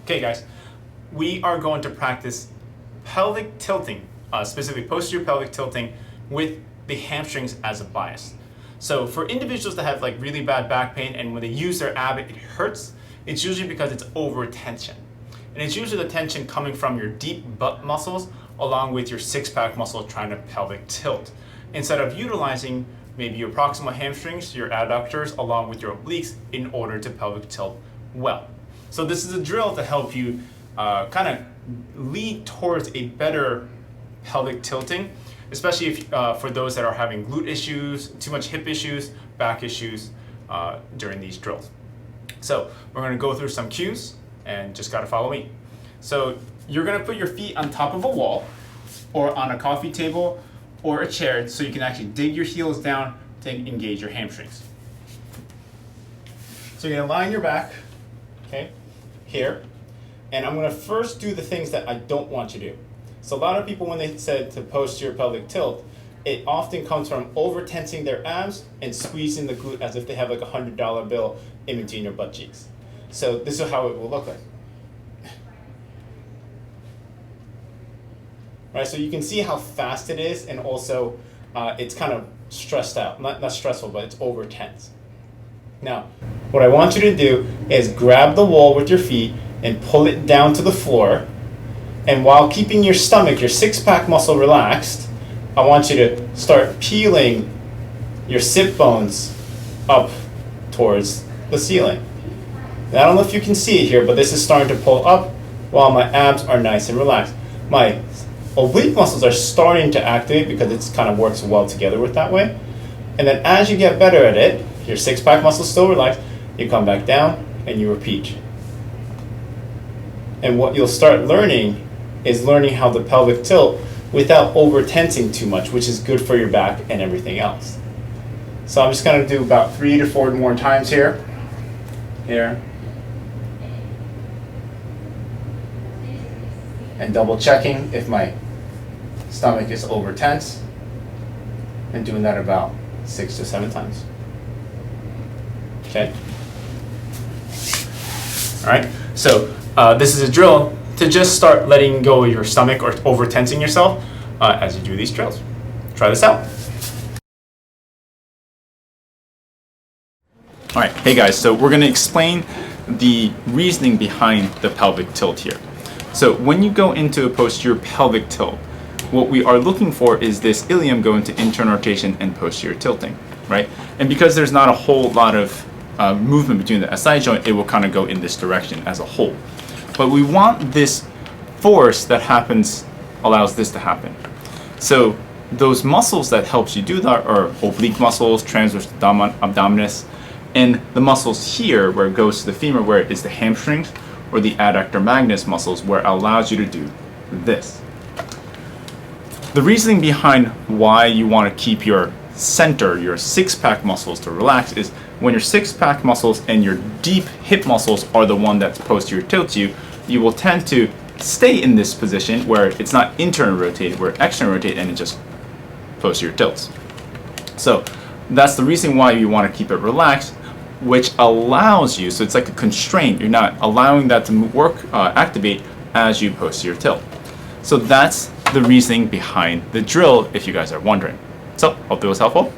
Okay guys, we are going to practice pelvic tilting, specifically posterior pelvic tilting with the hamstrings as a bias. So for individuals that have like really bad back pain and when they use their ab it hurts, it's usually because it's over tension. And it's usually the tension coming from your deep butt muscles along with your six-pack muscle trying to pelvic tilt. Instead of utilizing maybe your proximal hamstrings, your adductors, along with your obliques in order to pelvic tilt well. So this is a drill to help you kind of lead towards a better pelvic tilting, especially if, for those that are having glute issues, too much hip issues, back issues during these drills. So we're going to go through some cues and just got to follow me. So you're going to put your feet on top of a wall or on a coffee table or a chair so you can actually dig your heels down to engage your hamstrings. So you're going to lie on your back, okay, here, and I'm going to first do the things that I don't want you to do. So a lot of people, when they said to posterior pelvic tilt, it often comes from over tensing their abs and squeezing the glute as if they have like a $100 bill in between your butt cheeks. So this is how it will look like. Right, so you can see how fast it is, and also it's kind of stressed out. Not stressful, but it's over tense. Now, what I want you to do is grab the wall with your feet and pull it down to the floor. And while keeping your stomach, your six-pack muscle relaxed, I want you to start peeling your sit bones up towards the ceiling. Now, I don't know if you can see it here, but this is starting to pull up while my abs are nice and relaxed. My oblique muscles are starting to activate because it kind of works well together with that way. And then as you get better at it, your six-pack muscles still relaxed, you come back down and you repeat. And what you'll start learning is learning how to pelvic tilt without over tensing too much, which is good for your back and everything else. So I'm just going to do about 3 to 4 more times here. Here. And double checking if my stomach is over tense, and doing that about 6 to 7 times. Okay. All right. So this is a drill to just start letting go of your stomach or over tensing yourself as you do these drills. Try this out. All right. Hey guys. So we're going to explain the reasoning behind the pelvic tilt here. So when you go into a posterior pelvic tilt, what we are looking for is this ilium going to internal rotation and posterior tilting, right? And because there's not a whole lot of movement between the SI joint, it will kind of go in this direction as a whole. But we want this force that happens, allows this to happen. So those muscles that helps you do that are oblique muscles, transverse abdominis, and the muscles here where it goes to the femur, where it is the hamstrings, or the adductor magnus muscles, where it allows you to do this. The reasoning behind why you want to keep your center, your six-pack muscles to relax, is when your six-pack muscles and your deep hip muscles are the one that's posterior tilts you, you will tend to stay in this position where it's not internal rotated, where external rotate and it just posterior tilts. So that's the reason why you want to keep it relaxed, which allows you, so it's like a constraint, you're not allowing that to work, activate as you posterior tilt. So that's the reasoning behind the drill, if you guys are wondering. So, hope it was helpful.